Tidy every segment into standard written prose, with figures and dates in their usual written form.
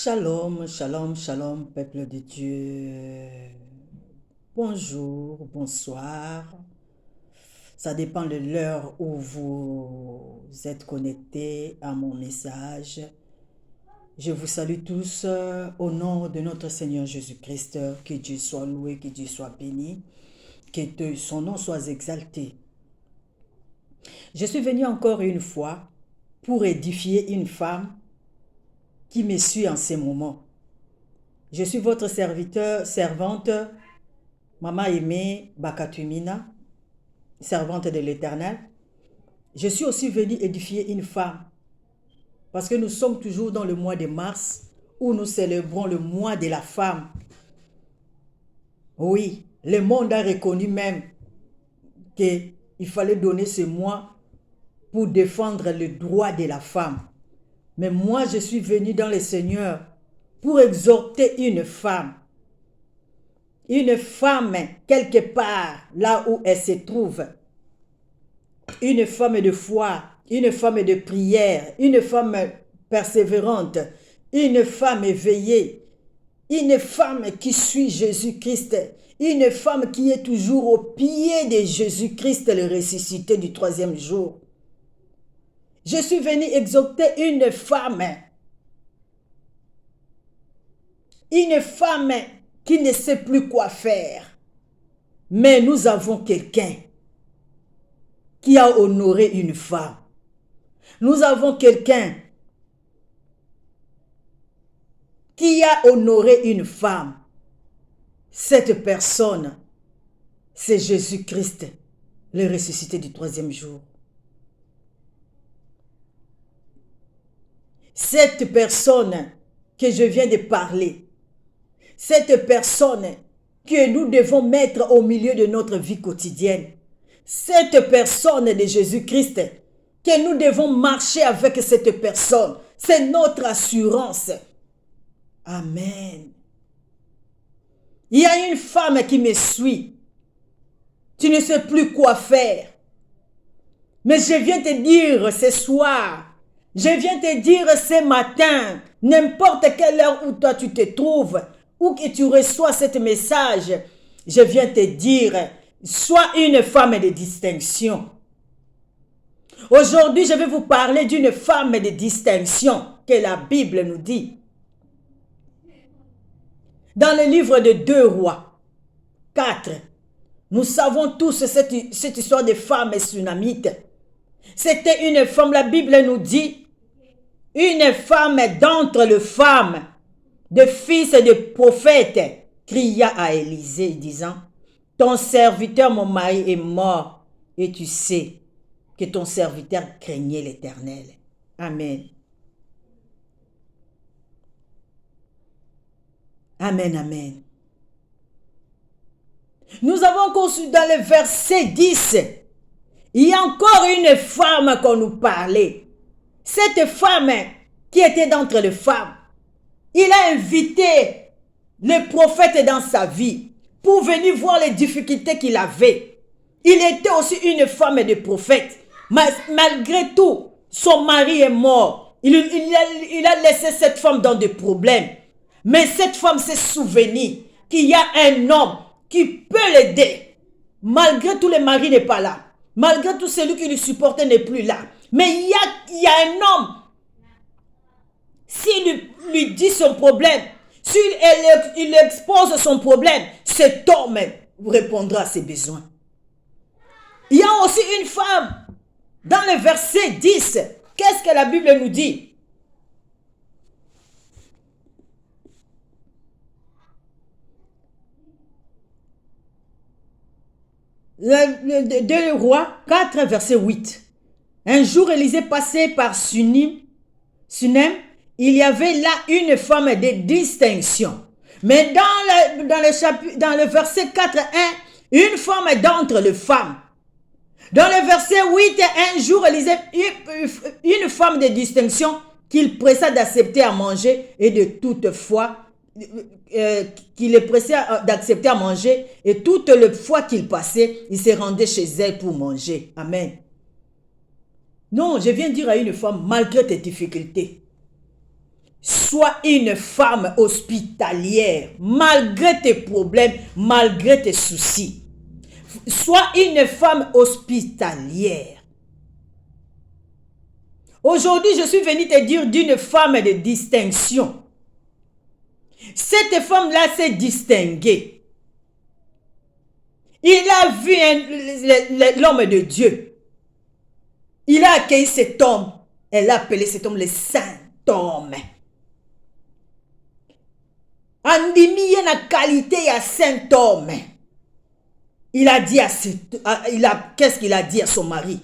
Shalom, shalom, shalom, peuple de Dieu. Bonjour, bonsoir. Ça dépend de l'heure où vous êtes connectés à mon message. Je vous salue tous au nom de notre Seigneur Jésus-Christ. Que Dieu soit loué, que Dieu soit béni, que son nom soit exalté. Je suis venu encore une fois pour édifier une femme qui me suit en ces moments. Je suis votre servante, Maman Aimée Bakatumina, servante de l'Éternel. Je suis aussi venue édifier une femme, parce que nous sommes toujours dans le mois de mars, où nous célébrons le mois de la femme. Oui, le monde a reconnu même qu'il fallait donner ce mois pour défendre le droit de la femme. Mais moi, je suis venue dans le Seigneur pour exhorter une femme quelque part là où elle se trouve, une femme de foi, une femme de prière, une femme persévérante, une femme éveillée, une femme qui suit Jésus-Christ, une femme qui est toujours au pied de Jésus-Christ, le ressuscité du troisième jour. Je suis venue exhorter une femme qui ne sait plus quoi faire. Mais nous avons quelqu'un qui a honoré une femme. Nous avons quelqu'un qui a honoré une femme. Cette personne, c'est Jésus-Christ, le ressuscité du troisième jour. Cette personne que je viens de parler, cette personne que nous devons mettre au milieu de notre vie quotidienne, cette personne de Jésus-Christ, que nous devons marcher avec cette personne, c'est notre assurance. Amen. Il y a une femme qui me suit. Tu ne sais plus quoi faire. Mais je viens te dire ce soir, je viens te dire ce matin, n'importe quelle heure où toi tu te trouves, où que tu reçois ce message, je viens te dire, sois une femme de distinction. Aujourd'hui, je vais vous parler d'une femme de distinction que la Bible nous dit. Dans le livre de 2 Rois 4, nous savons tous cette histoire de femme sunamite. C'était une femme, la Bible nous dit, une femme d'entre les femmes, de fils de prophètes, cria à Élisée disant, ton serviteur, mon mari, est mort, et tu sais que ton serviteur craignait l'Éternel. Amen. Amen, amen. Nous avons conçu dans le verset 10, il y a encore une femme qu'on nous parlait. Cette femme qui était d'entre les femmes, il a invité le prophète dans sa vie pour venir voir les difficultés qu'il avait. Il était aussi une femme de prophète. Malgré tout, son mari est mort. Il a laissé cette femme dans des problèmes. Mais cette femme s'est souvenue qu'il y a un homme qui peut l'aider. Malgré tout, le mari n'est pas là. Malgré tout, celui qui le supportait n'est plus là. Mais il y a un homme. S'il lui dit son problème, s'il expose son problème, cet homme répondra à ses besoins. Il y a aussi une femme. Dans le verset 10, qu'est-ce que la Bible nous dit? Le 2 Rois 4, verset 8. Un jour, Élisée passait par Sunem. Il y avait là une femme de distinction. Mais dans le verset 4.1, une femme d'entre les femmes. Dans le verset 8, un jour, Élisée, une femme de distinction qu'il pressa d'accepter à manger et de toute foi, qu'il est pressé d'accepter à manger et toute le fois qu'il passait, il se rendait chez elle pour manger. Amen. Non, je viens dire à une femme, malgré tes difficultés, Sois une femme hospitalière, malgré tes problèmes, malgré tes soucis. Sois une femme hospitalière. Aujourd'hui, je suis venue te dire d'une femme de distinction. Cette femme-là s'est distinguée. Il a vu l'homme de Dieu. Il a accueilli cet homme. Elle a appelé cet homme le Saint-Homme. Andimi na qualité à Saint-Homme. Il a dit qu'est-ce qu'il a dit à son mari?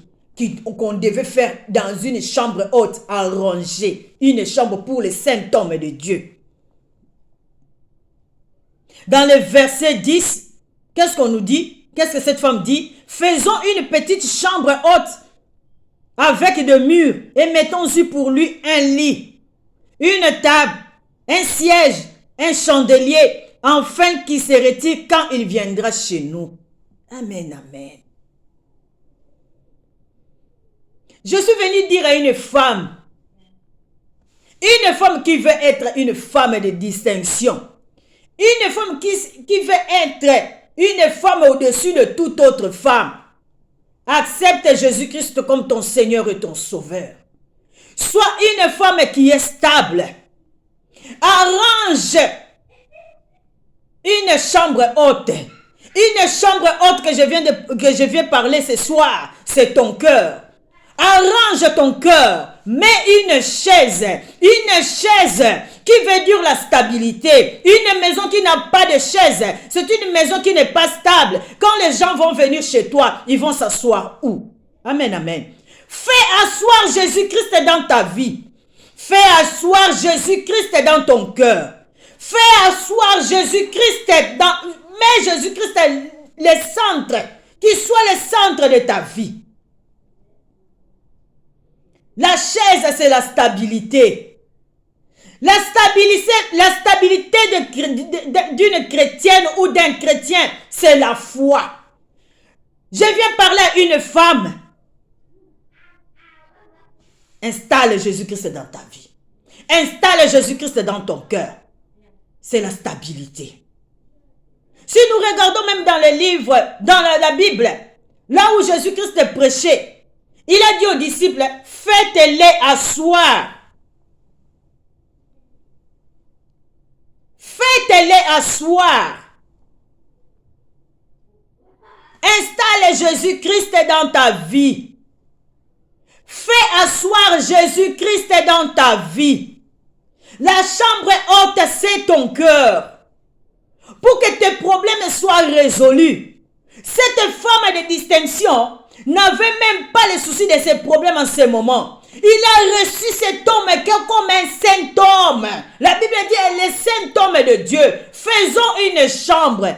Qu'on devait faire dans une chambre haute arrangée. Une chambre pour le Saint-Homme de Dieu. Dans le verset 10, qu'est-ce qu'on nous dit? Qu'est-ce que cette femme dit? Faisons une petite chambre haute avec des murs et mettons-y pour lui un lit, une table, un siège, un chandelier, afin qu'il se retire quand il viendra chez nous. Amen, amen. Je suis venue dire à une femme qui veut être une femme de distinction, une femme qui veut être une femme au-dessus de toute autre femme. Accepte Jésus-Christ comme ton Seigneur et ton Sauveur. Sois une femme qui est stable. Arrange une chambre haute. Une chambre haute que je viens parler ce soir, c'est ton cœur. Arrange ton cœur. Mets une chaise qui veut dire la stabilité. Une maison qui n'a pas de chaise, c'est une maison qui n'est pas stable. Quand les gens vont venir chez toi, ils vont s'asseoir où? Amen, amen. Fais asseoir Jésus-Christ dans ta vie. Fais asseoir Jésus-Christ dans ton cœur. Fais asseoir Jésus-Christ mets Jésus-Christ le centre, qu'il soit le centre de ta vie. La chaise, c'est la stabilité. La stabilité d'une chrétienne ou d'un chrétien, c'est la foi. Je viens parler à une femme. Installe Jésus-Christ dans ta vie. Installe Jésus-Christ dans ton cœur. C'est la stabilité. Si nous regardons même dans les livres, dans la Bible, là où Jésus-Christ prêchait, il a dit aux disciples, faites-les asseoir. Faites-les asseoir. Installe Jésus-Christ dans ta vie. Fais asseoir Jésus-Christ dans ta vie. La chambre haute, c'est ton cœur. Pour que tes problèmes soient résolus. Cette femme de distinction n'avait même pas le souci de ses problèmes en ce moment. Il a reçu cet homme comme un saint homme. La Bible dit, le saint homme de Dieu. Faisons une chambre.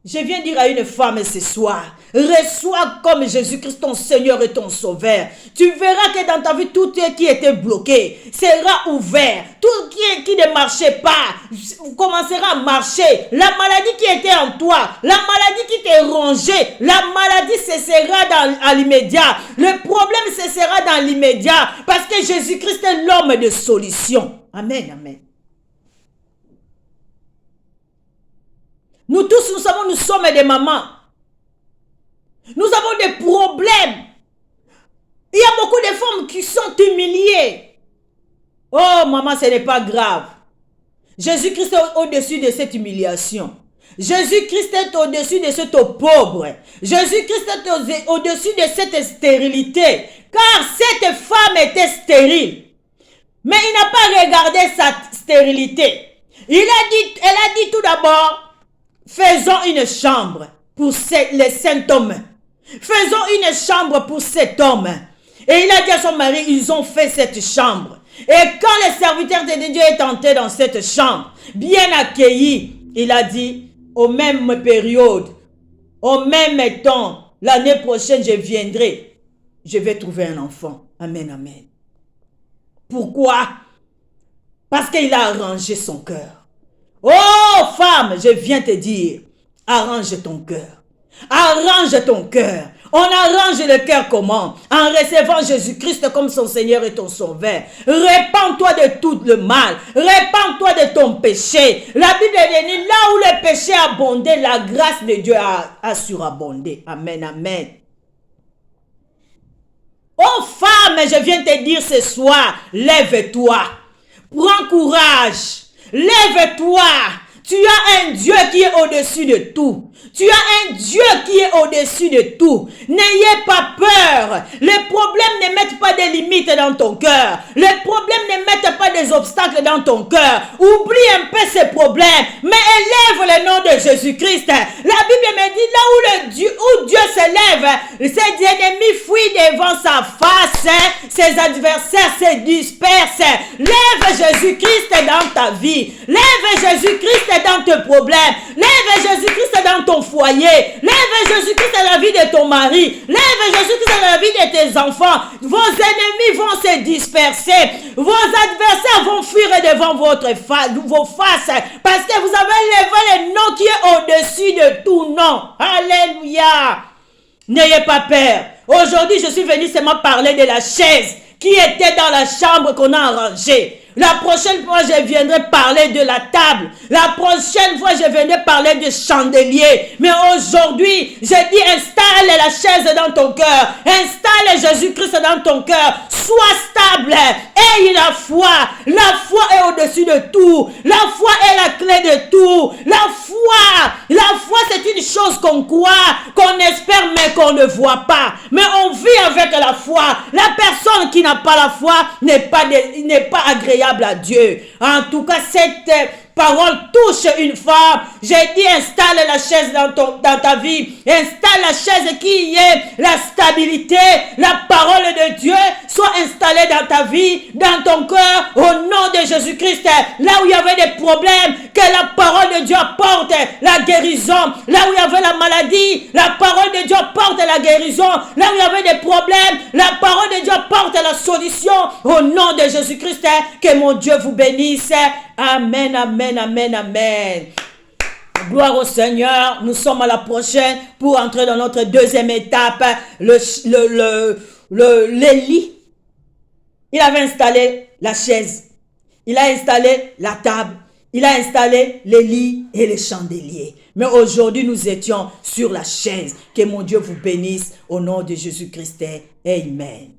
Je viens dire à une femme ce soir, reçois comme Jésus-Christ ton Seigneur et ton Sauveur. Tu verras que dans ta vie, tout qui était bloqué sera ouvert. Tout qui ne marchait pas commencera à marcher. La maladie qui était en toi, la maladie qui t'est rongée, la maladie cessera à l'immédiat. Le problème cessera dans l'immédiat parce que Jésus-Christ est l'homme de solution. Amen, amen. Nous tous, nous sommes des mamans. Nous avons des problèmes. Il y a beaucoup de femmes qui sont humiliées. Oh, maman, ce n'est pas grave. Jésus-Christ est au-dessus de cette humiliation. Jésus-Christ est au-dessus de cette pauvre. Jésus-Christ est au-dessus de cette stérilité. Car cette femme était stérile. Mais il n'a pas regardé sa stérilité. Elle a dit tout d'abord, faisons une chambre pour le saint homme. Faisons une chambre pour cet homme. Et il a dit à son mari, ils ont fait cette chambre. Et quand le serviteur de Dieu est entré dans cette chambre, bien accueilli, il a dit, aux mêmes périodes, au même temps, l'année prochaine, je viendrai. Je vais trouver un enfant. Amen, amen. Pourquoi? Parce qu'il a arrangé son cœur. Oh femme, je viens te dire, arrange ton cœur. Arrange ton cœur. On arrange le cœur comment? En recevant Jésus-Christ comme son Seigneur et ton Sauveur. Répands-toi de tout le mal. Répands-toi de ton péché. La Bible dit, là où le péché a abondé, la grâce de Dieu a surabondé. Amen, amen. Oh femme, je viens te dire ce soir, lève-toi. Prends courage. Lève-toi. Tu as un Dieu qui est au-dessus de tout. Tu as un Dieu qui est au-dessus de tout. N'ayez pas peur. Les problèmes ne mettent pas des limites dans ton cœur. Les problèmes ne mettent pas des obstacles dans ton cœur. Oublie un peu ces problèmes, mais élève le nom de Jésus-Christ. La Bible me dit, là où Dieu s'élève, ses ennemis fuient devant sa face, ses adversaires se dispersent. Lève Jésus-Christ dans ta vie. Lève Jésus-Christ dans tes problèmes. Lève Jésus-Christ dans ton foyer. Lève Jésus-Christ dans la vie de ton mari. Lève Jésus-Christ dans la vie de tes enfants. Vos ennemis vont se disperser. Vos adversaires vont fuir devant vos faces. Parce que vous avez levé le nom qui est au-dessus de tout nom. Alléluia. N'ayez pas peur. Aujourd'hui, je suis venu seulement parler de la chaise qui était dans la chambre qu'on a arrangée. La prochaine fois, je viendrai parler de la table. La prochaine fois, je viendrai parler du chandelier. Mais aujourd'hui, je dis installe la chaise dans ton cœur. Installe Jésus-Christ dans ton cœur. Sois stable. Aie la foi. La foi est au-dessus de tout. La foi est la clé de tout. La foi, c'est une chose qu'on croit, qu'on espère, mais qu'on ne voit pas. Mais on vit avec la foi. La personne qui n'a pas la foi n'est pas agréable à Dieu. En tout cas, cette parole touche une femme. J'ai dit installe la chaise dans ta vie. Installe la chaise qui est la stabilité. La parole de Dieu soit installée dans ta vie, dans ton cœur, au nom de Jésus-Christ. Là où il y avait des problèmes, que la parole de Dieu apporte la guérison. Là où il y avait la maladie, la parole de Dieu apporte la guérison. Là où il y avait des problèmes, la parole de Dieu apporte la solution. Au nom de Jésus-Christ, que mon Dieu vous bénisse. Amen, amen, amen, amen. Gloire au Seigneur. Nous sommes à la prochaine pour entrer dans notre deuxième étape. L'élie, il avait installé la chaise. Il a installé la table. Il a installé les lits et les chandeliers. Mais aujourd'hui, nous étions sur la chaise. Que mon Dieu vous bénisse au nom de Jésus-Christ. Amen.